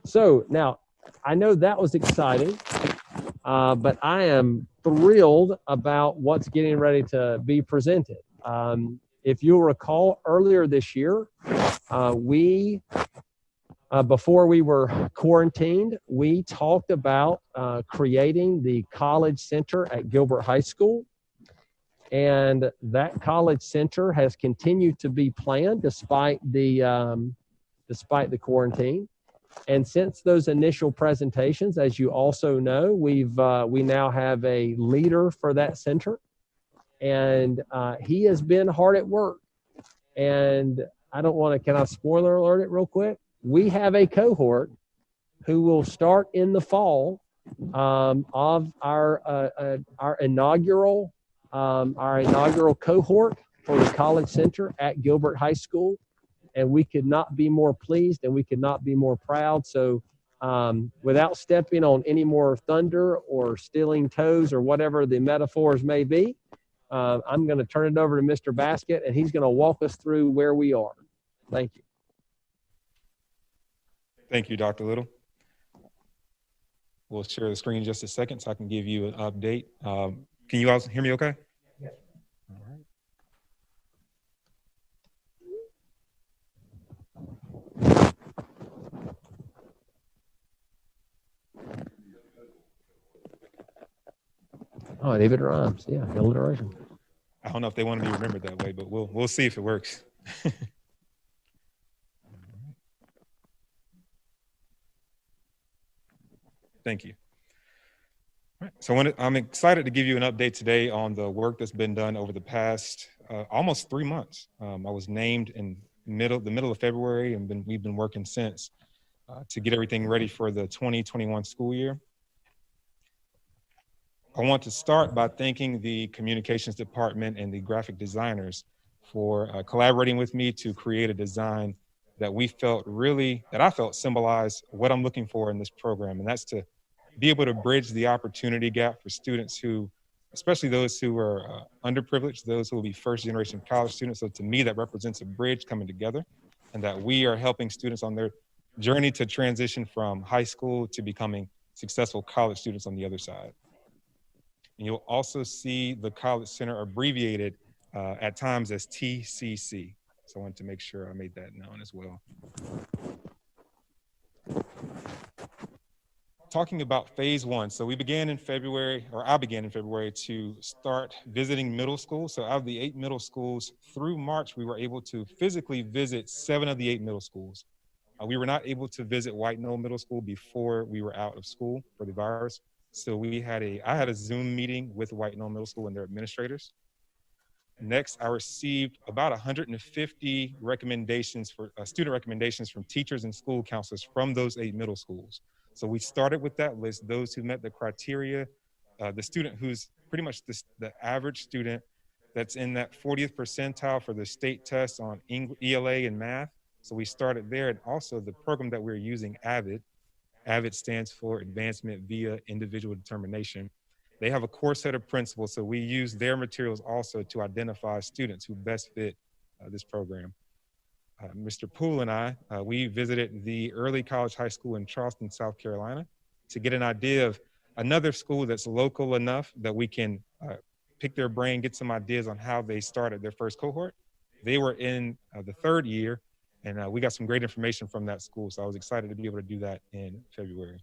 So now, I know that was exciting, but I am thrilled about what's getting ready to be presented. If you'll recall, earlier this year, before we were quarantined, we talked about creating the college center at Gilbert High School. And that college center has continued to be planned despite the quarantine. And since those initial presentations, as you also know, we now have a leader for that center, and he has been hard at work. And I don't want to, can I spoiler alert it real quick? We have a cohort who will start in the fall of our inaugural cohort for the College Center at Gilbert High School. And we could not be more pleased and we could not be more proud. So without stepping on any more thunder or stealing toes or whatever the metaphors may be, I'm going to turn it over to Mr. Basket, and he's going to walk us through where we are. Thank you. Thank you, Dr. Little. We'll share the screen in just a second so I can give you an update. Can you all hear me okay? Yes. All right. Oh, and even rhymes. Yeah, alliteration. I don't know if they want to be remembered that way, but we'll see if it works. Thank you. All right. So I'm excited to give you an update today on the work that's been done over the past almost 3 months. I was named in the middle of February, and we've been working since to get everything ready for the 2021 school year. I want to start by thanking the communications department and the graphic designers for collaborating with me to create a design that I felt symbolized what I'm looking for in this program. And that's to be able to bridge the opportunity gap for students who, especially those who are underprivileged, those who will be first generation college students. So to me, that represents a bridge coming together, and that we are helping students on their journey to transition from high school to becoming successful college students on the other side. And you'll also see the College Center abbreviated at times as TCC. So I wanted to make sure I made that known as well. Talking about phase one. So I began in February to start visiting middle schools. So out of the 8 middle schools through March, we were able to physically visit 7 of the 8 middle schools. We were not able to visit White Knoll Middle School before we were out of school for the virus. So I had a Zoom meeting with White Knoll Middle School and their administrators. Next, I received about 150 recommendations for student recommendations from teachers and school counselors from those 8 middle schools. So we started with that list, those who met the criteria, the student who's pretty much the average student that's in that 40th percentile for the state tests on ELA and math. So we started there, and also the program that we're using, AVID. AVID stands for Advancement Via Individual Determination. They have a core set of principles, so we use their materials also to identify students who best fit this program. Mr. Poole and I, we visited the Early College High School in Charleston, South Carolina, to get an idea of another school that's local enough that we can pick their brain, get some ideas on how they started their first cohort. They were in the 3rd year, and we got some great information from that school, so I was excited to be able to do that in February.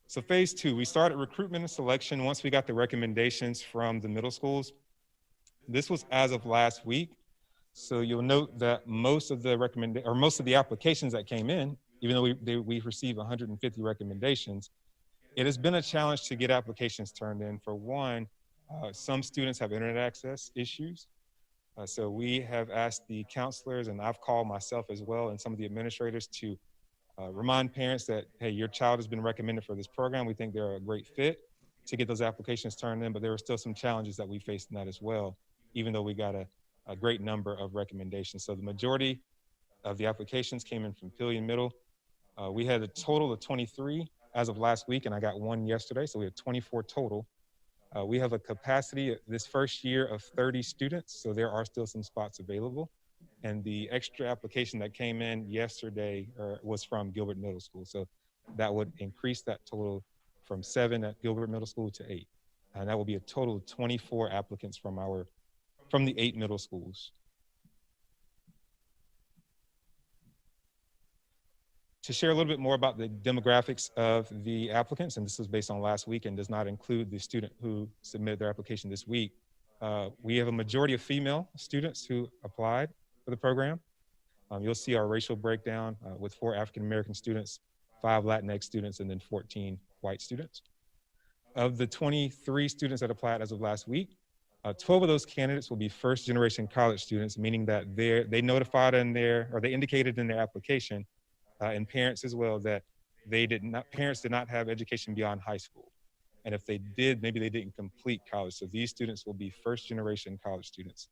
So phase 2, we started recruitment and selection once we got the recommendations from the middle schools. This was as of last week. So you'll note that most of the applications that came in, even though we received 150 recommendations, it has been a challenge to get applications turned in. For one, some students have internet access issues. So we have asked the counselors, and I've called myself as well, and some of the administrators to remind parents that, hey, your child has been recommended for this program. We think they're a great fit to get those applications turned in, but there were still some challenges that we faced in that as well, even though we got a great number of recommendations. So the majority of the applications came in from Pillion Middle. We had a total of 23 as of last week, and I got 1 yesterday, so we have 24 total. We have a capacity this first year of 30 students, so there are still some spots available. And the extra application that came in yesterday was from Gilbert Middle School. So that would increase that total from 7 at Gilbert Middle School to 8. And that will be a total of 24 applicants from the 8 middle schools. To share a little bit more about the demographics of the applicants, and this was based on last week and does not include the student who submitted their application this week, we have a majority of female students who applied for the program. You'll see our racial breakdown with 4 African-American students, 5 Latinx students, and then 14 white students. Of the 23 students that applied as of last week, 12 of those candidates will be first-generation college students, meaning that they notified they indicated in their application, and parents as well, that parents did not have education beyond high school. And if they did, maybe they didn't complete college. So these students will be first-generation college students.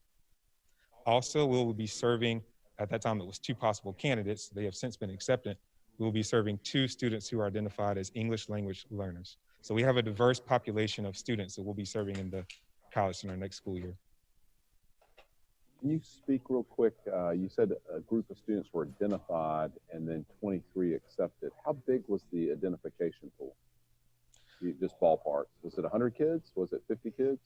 Also, we will be serving, at that time it was 2 possible candidates. They have since been accepted. We will be serving 2 students who are identified as English language learners. So we have a diverse population of students that we'll be serving in the college in our next school year. Can you speak real quick? You said a group of students were identified and then 23 accepted. How big was the identification pool? Just ballpark. Was it 100 kids? Was it 50 kids?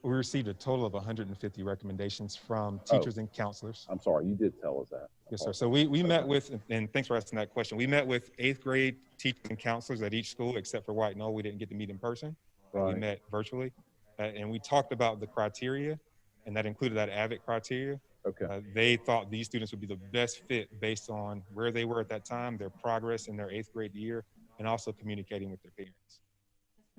We received a total of 150 recommendations from teachers and counselors. I'm sorry, you did tell us that. Yes, sir. So we met with, and thanks for asking that question. We met with 8th grade teachers and counselors at each school, except for White Knoll. We didn't get to meet in person. Right. We met virtually. And we talked about the criteria, and that included that AVIC criteria. Okay. They thought these students would be the best fit based on where they were at that time, their progress in their 8th grade year, and also communicating with their parents.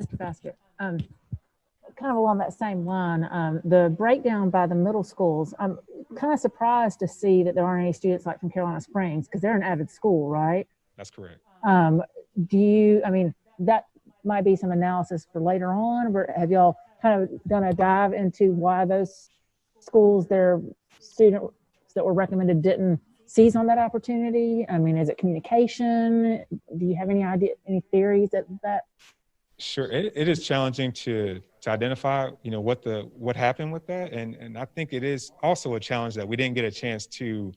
Mr. Baskett, kind of along that same line, the breakdown by the middle schools, I'm kind of surprised to see that there aren't any students like from Carolina Springs, because they're an avid school, right? That's correct. That might be some analysis for later on, but have y'all kind of done a dive into why those schools, their students that were recommended didn't seize on that opportunity? I mean, is it communication? Do you have any idea, any theories that? Sure, it is challenging to identify, what happened with that, and I think it is also a challenge that we didn't get a chance to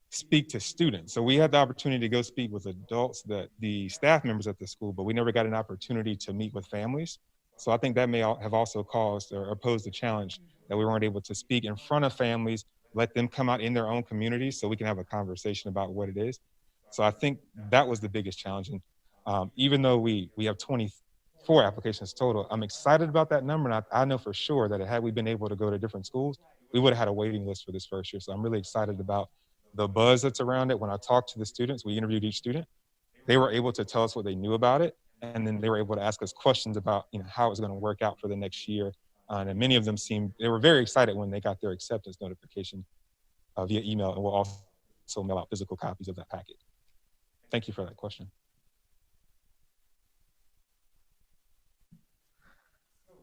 speak to students. So we had the opportunity to go speak with adults, the staff members at the school, but we never got an opportunity to meet with families. So I think that may have also caused or posed a challenge that we weren't able to speak in front of families, let them come out in their own communities so we can have a conversation about what it is. So I think that was the biggest challenge. And even though we have 24 applications total, I'm excited about that number. And I know for sure that had we been able to go to different schools, we would have had a waiting list for this first year. So I'm really excited about the buzz that's around it. When I talked to the students, we interviewed each student. They were able to tell us what they knew about it. And then they were able to ask us questions about, how it's going to work out for the next year. And many of them they were very excited when they got their acceptance notification via email, and we'll also mail out physical copies of that packet. Thank you for that question.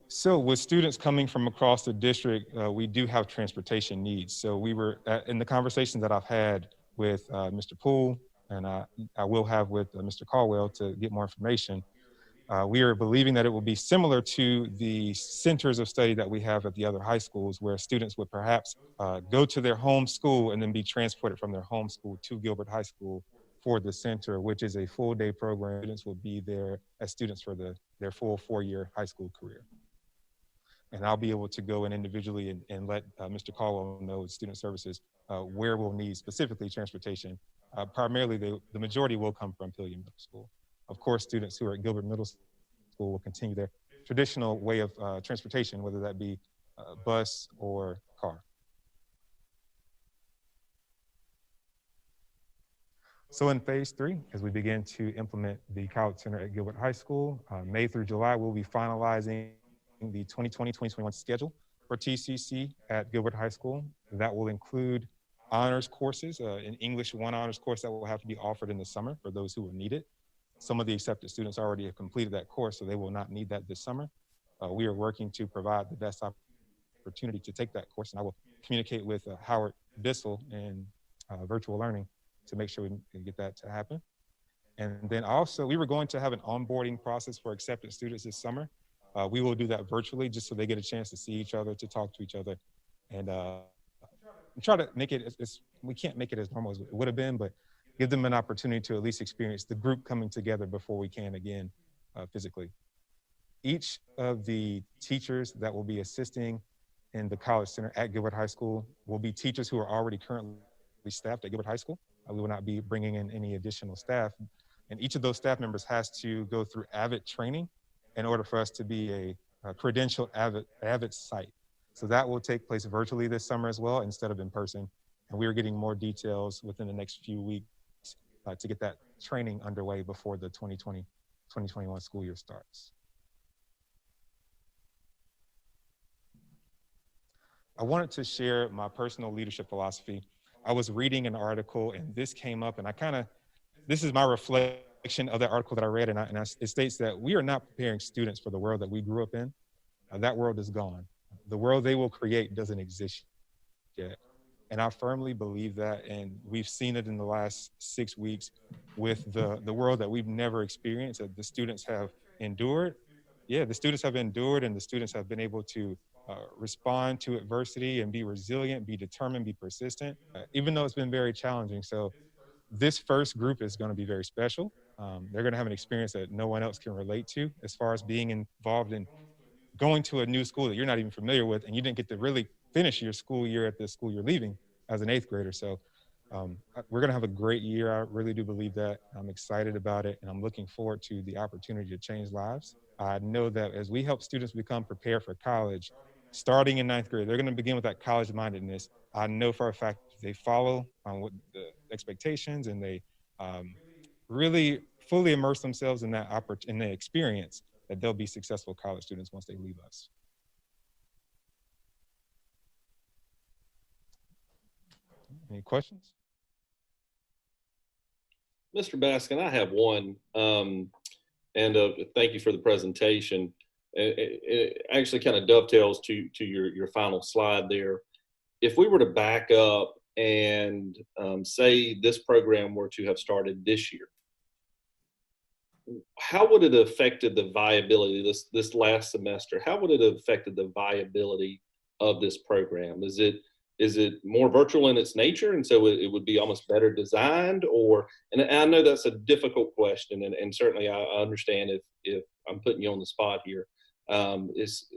So with students coming from across the district, we do have transportation needs. So we were in the conversations that I've had with Mr. Poole, and I will have with Mr. Caldwell to get more information. We are believing that it will be similar to the centers of study that we have at the other high schools, where students would perhaps go to their home school and then be transported from their home school to Gilbert High School for the center, which is a full day program. Students will be there as students for their full 4-year high school career. And I'll be able to go in individually and let Mr. Caldwell know with Student Services where we'll need specifically transportation. Primarily, the majority will come from Pilgrim Middle School. Of course, students who are at Gilbert Middle School will continue their traditional way of transportation, whether that be bus or car. So in phase 3, as we begin to implement the College Center at Gilbert High School, May through July, we'll be finalizing the 2020-2021 schedule for TCC at Gilbert High School. That will include honors courses, an English 1 honors course that will have to be offered in the summer for those who will need it. Some of the accepted students already have completed that course, so they will not need that this summer. We are working to provide the best opportunity to take that course, and I will communicate with Howard Bissell in virtual learning to make sure we can get that to happen. And then also, we were going to have an onboarding process for accepted students this summer. We will do that virtually just so they get a chance to see each other, to talk to each other, and try to make it as we can't make it as normal as it would have been, but give them an opportunity to at least experience the group coming together before we can again physically. Each of the teachers that will be assisting in the College Center at Gilbert High School will be teachers who are already currently staffed at Gilbert High School. We will not be bringing in any additional staff. And each of those staff members has to go through AVID training in order for us to be a credentialed AVID site. So that will take place virtually this summer as well, instead of in person. And we are getting more details within the next few weeks to get that training underway before the 2020-2021 school year starts. I wanted to share my personal leadership philosophy. I was reading an article and this came up, and this is my reflection of that article that I read, and it states that we are not preparing students for the world that we grew up in. That world is gone. The world they will create doesn't exist yet. And I firmly believe that, and we've seen it in the last 6 weeks with the world that we've never experienced, that the students have endured. Yeah, the students have endured, and the students have been able to respond to adversity and be resilient, be determined, be persistent, even though it's been very challenging. So this first group is going to be very special. They're going to have an experience that no one else can relate to, as far as being involved in going to a new school that you're not even familiar with, and you didn't get to really finish your school year at the school you're leaving as an 8th grader. So we're going to have a great year. I really do believe that. I'm excited about it, and I'm looking forward to the opportunity to change lives. I know that as we help students become prepared for college, starting in 9th grade, they're going to begin with that college mindedness. I know for a fact if they follow on what the expectations and they really fully immerse themselves in that in the experience, that they'll be successful college students once they leave us. Any questions? Mr. Baskin, I have one, and thank you for the presentation. It actually kind of dovetails to your final slide there. If we were to back up and say this program were to have started this year, how would it have affected the viability this last semester? How would it have affected the viability of this program? Is it more virtual in its nature, and so it would be almost better designed? Or, and I know that's a difficult question, and certainly I understand if I'm putting you on the spot here. It's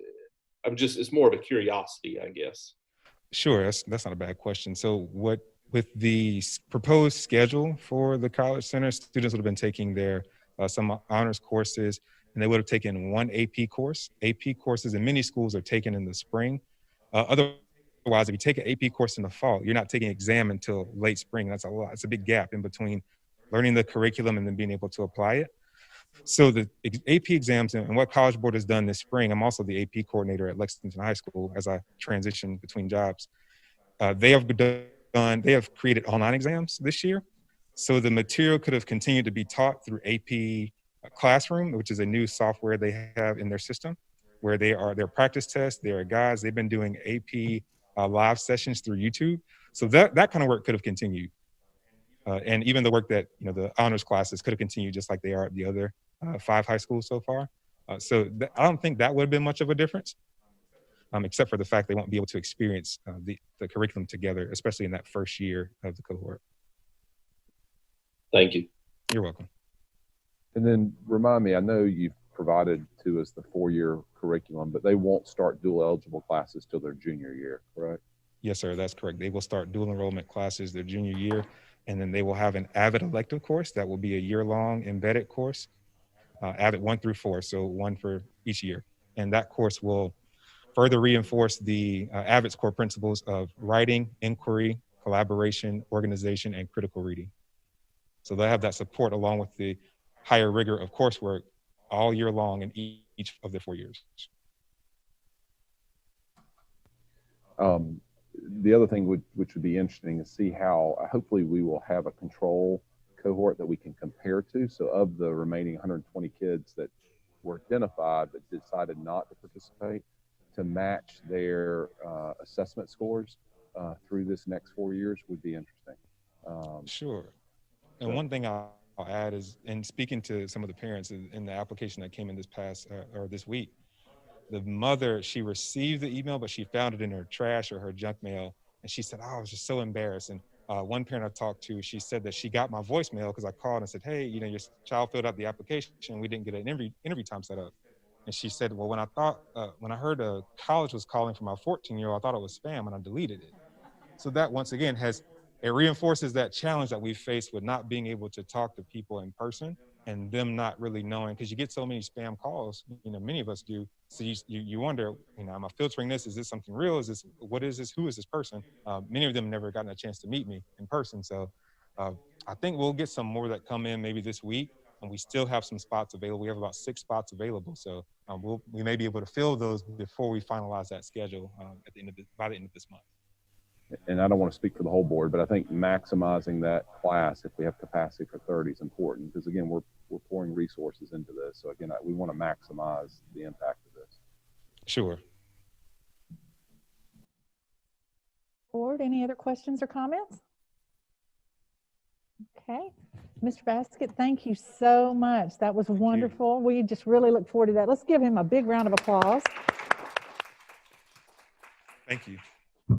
more of a curiosity, I guess. Sure, that's not a bad question. So with the proposed schedule for the College Center, students would have been taking their some honors courses, and they would have taken one AP course. AP courses in many schools are taken in the spring. Otherwise, if you take an AP course in the fall, you're not taking an exam until late spring. That's a lot. It's a big gap in between learning the curriculum and then being able to apply it. So the AP exams and what College Board has done this spring, I'm also the AP coordinator at Lexington High School as I transition between jobs. They have created online exams this year. So the material could have continued to be taught through AP Classroom, which is a new software they have in their system, where their practice tests, their guides. They've been doing AP live sessions through YouTube. So that kind of work could have continued. And even the work that, the honors classes could have continued just like they are at the other 5 high schools so far. I don't think that would have been much of a difference, except for the fact they won't be able to experience the curriculum together, especially in that first year of the cohort. Thank you. You're welcome. And then remind me, I know you've provided to us the 4-year curriculum, but they won't start dual eligible classes till their junior year, correct? Yes, sir, that's correct. They will start dual enrollment classes their junior year, and then they will have an AVID elective course that will be a year-long embedded course, AVID 1 through 4, so 1 for each year. And that course will further reinforce the AVID's core principles of writing, inquiry, collaboration, organization, and critical reading. So they'll have that support along with the higher rigor of coursework all year long in each of the 4 years. The other thing which would be interesting is see how hopefully we will have a control cohort that we can compare to. So of the remaining 120 kids that were identified but decided not to participate, to match their assessment scores through this next 4 years would be interesting. Sure. And one thing I'll add is, in speaking to some of the parents in the application that came in this week, the mother, she received the email, but she found it in her trash or her junk mail. And she said, "Oh, I was just so embarrassed." And one parent I talked to, she said that she got my voicemail because I called and said, hey, you know, your child filled out the application. We didn't get an interview time set up. And she said, well, when I heard a college was calling for my 14-year-old, I thought it was spam and I deleted it. So that once again it reinforces that challenge that we face with not being able to talk to people in person and them not really knowing, because you get so many spam calls, you know, many of us do. So you wonder, you know, am I filtering this? Is this something real? What is this? Who is this person? Many of them never gotten a chance to meet me in person. So I think we'll get some more that come in maybe this week, and we still have some spots available. We have about 6 spots available. So we may be able to fill those before we finalize that schedule by the end of this month. And I don't want to speak for the whole board, but I think maximizing that class, if we have capacity for 30, is important, because again, we're pouring resources into this. So again, we want to maximize the impact of this. Sure. Board, any other questions or comments? Okay. Mr. Baskett, thank you so much. That was wonderful. We just really look forward to that. Let's give him a big round of applause. Thank you.